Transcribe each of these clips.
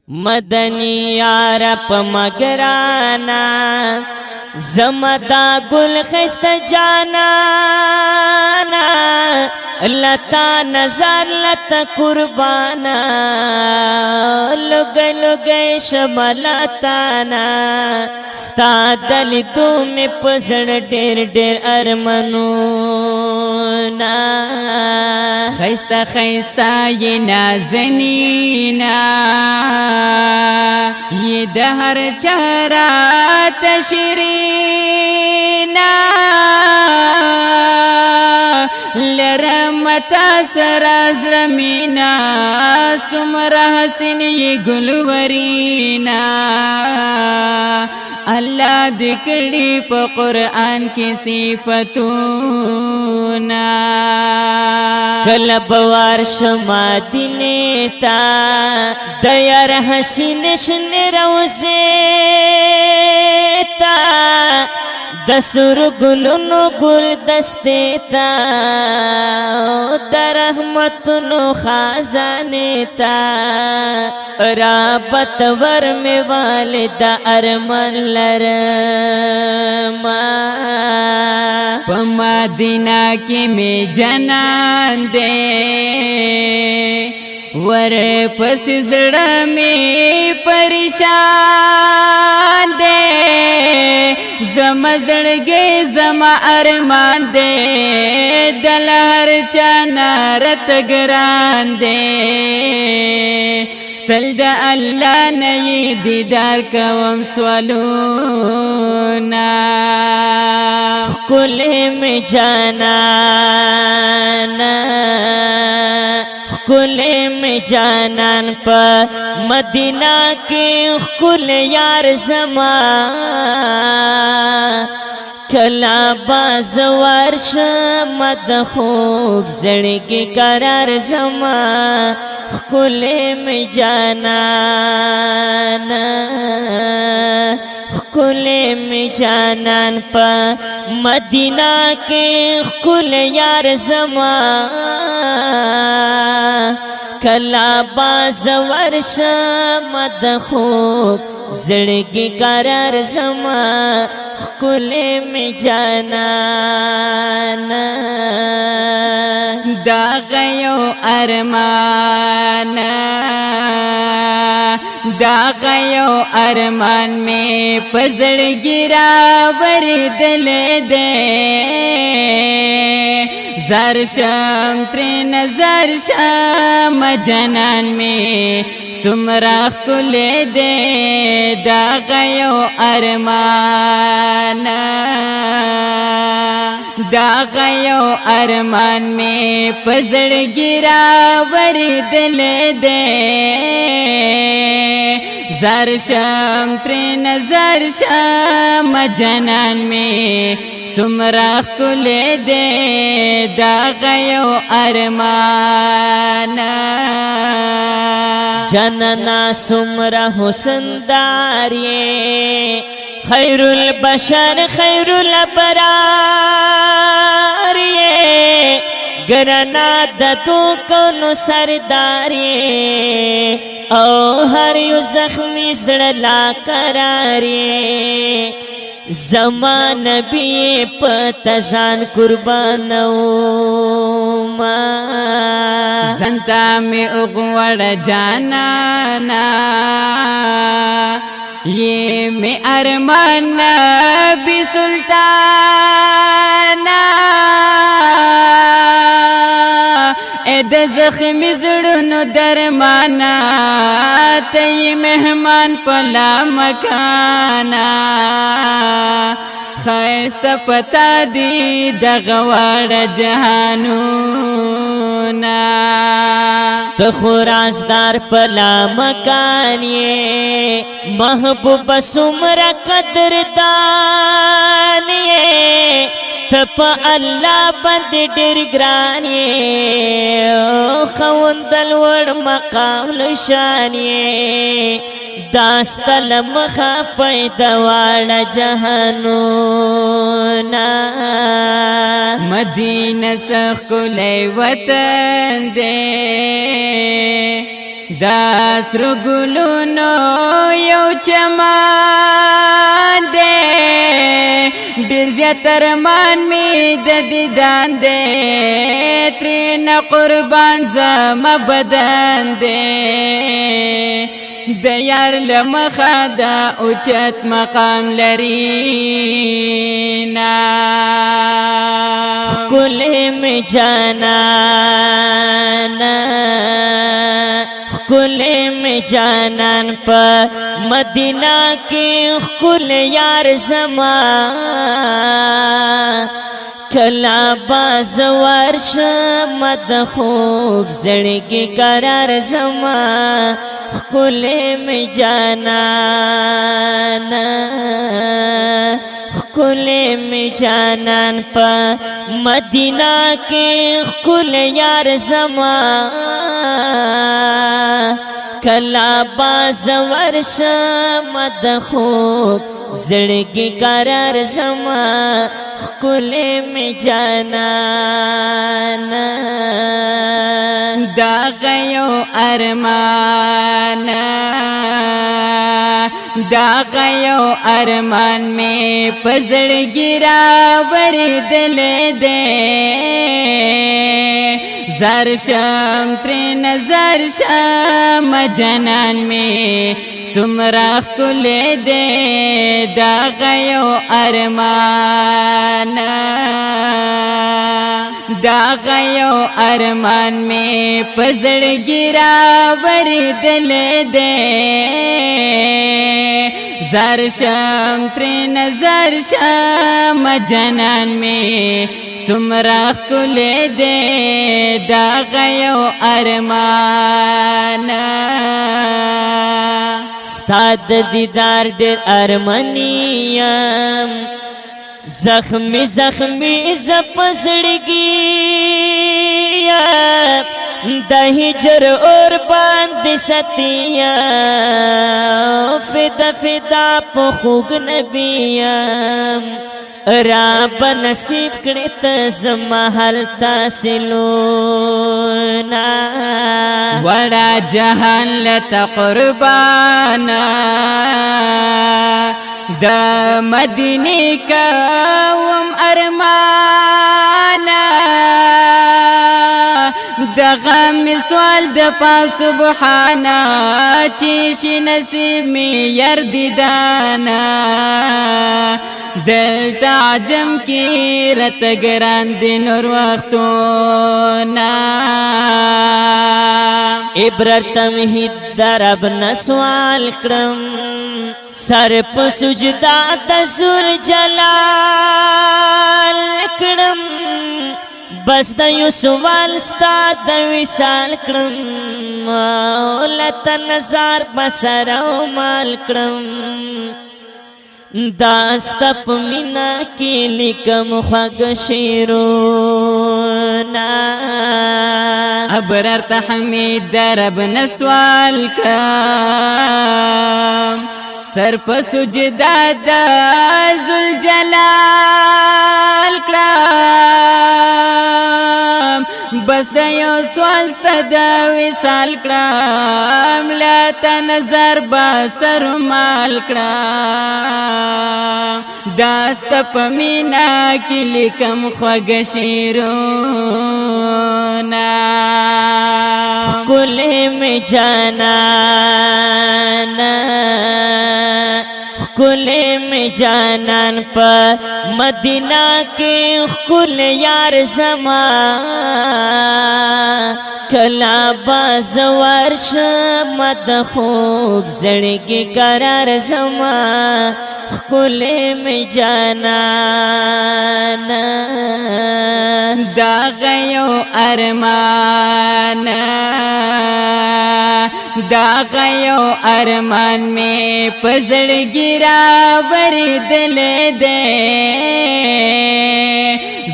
مدنی عرب مگرانا زمدا گل خست جانانا لتا نظر لتا قربانا لگئی لگئی شملاتانا ستا دل تو می پزڑ ڈیر ڈیر ارمنونا خیستا خیستا یہ نازنینا یہ دہر چہرہ تشرینا لرمتا سراز رمینا سمرہ حسن یہ گلورینا اللہ دکڑی پا قرآن کی صفتونا کلب وارش مدینیتا دیار حسین شن روزیتا دسر گلونو گل دستیتا در رحمتونو خازانیتا رابط ورم والدہ ارمان لرما پا مدینہ کی میں جنان دے ور پس زڑا میں پریشان دے زما زڑگے زما ارمان دے دل ہر چانا رت گران دے تل دا اللہ نئی دیدار کوم سوالونا کل میں جانانا کل میں جانان پا مدینہ کے کل یار زمان کلا باز ورش مدخوک زڑگی قرار زمان کل میں جانانا کل میں جانان پا مدینہ کے کل یار زمان کلا باز ورش مدخوک زڑگی قرار زمان کل میں جانانا دا غیو ارمانا دا غیو ارمان میں پزڑ گرا وردل دے زرشم ترین زرشم جنان میں سمراخ کل دے دا غیو ارمانا دا غیو ارمان میں پزڑ گرا وردل دے زرشم ترین زرشم جنان میں سمراخ کل دے دا غیو ارمانا جننا سمرہ حسن داریے خیر البشر خیر الابرار یہ گرنا ددو کونو سرداری او ہر یو زخمی زڑلا قراری زمان نبی پتزان قربانو ما زنتا میں اغوڑ جانانا یہ میں ارمان نبی سلطانا اے د زخمی زڑنو درمانا تی مہمان پلا مکانا خیست پتا دی دغوار جہانونا تخورازدار پلا مکانیے محبوب سمرا قدردانیے تپ اللہ بند ڈر گرانیے خوندل وڑ مقام لشانیے داستل مخا پیدوار جہانونا مدینہ سخ کلی وطن دے دا سرو ګلونو یو چمان دی ډېر زیات ارمان مې د دیدن دی ترېنه قربان زما بدن دی د یار له مخه دا اوچت مقام لري نا ښکلې مې جانانه ښکلې مې جانان په مدینه کې ښکلی یار زما کلا باز ورشم د خوږ زړګي قرار زما ښکلې مې جانانه ښکلې مې جانان په مدینه کې ښکلی یار زما کلا باز ورشم د خوږ زړګي قرار زما ښکلې مې جانانه دا غيو ارمانا دا غيو ارمان میں پزړ ګرا وردل دے زر شم تر نظر شم جنان میں سمراخ کل دے دا غيو ارمانا دا غيو ارمان میں پزړ ګرا وردل دے زر شم تر نظر شم جنان میں سمراخ کل دے دا غيو ارمانا ستاد دیدار ډېر ارمانیم زخمی زخمی زپسړګي د هجر اور باندې ستیا فدا فدا په خوږ نبیم رب نصیب کړی ته زما حال تاسلونا وړا جهان لته قربانا د مدینه کوم ارمانا د غم سوال د پاک سبحانا چې شي نصیب می ير دیدانا دلتا عجم کی رت گران دی نور وختونا عبرت تمهید در رب نسوال کرم سر په سجدا د زور جلال کرم بس د یو سوال ستا د وصال کرم لت نظر بصر او مال کرم داستپ مینا کی لکم خوږ شیرونا ابرار تحمید درب نسوال کم سر په سجدا د ذل جلال کړم بس د یو سوال ست د وصال کړم لا ته نظر بصر مال کړم داست په مینا کې لیکم خوږ شیرونا ښکلې مې جانانه ښکلې مې جانان په مدینه کې ښکلی یار زما کلا باز ورشم د خوږ زړګي قرار زما ښکلې مې جانانه دا غيو ارمانا دا غيو ارمان میں پزړ ګرا وردل دے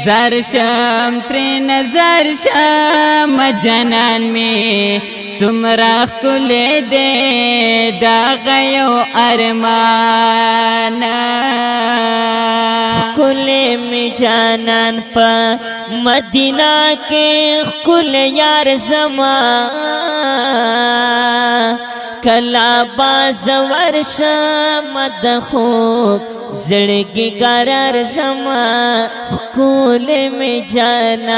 زر شم تر نظر شم جنان میں سمراخ کل دے دا غيو ارمانا خکل می جانان پا مدینہ کے خکل یار زمان کلا باز ورشم د خوب زړګي قرار زما خکل می جانان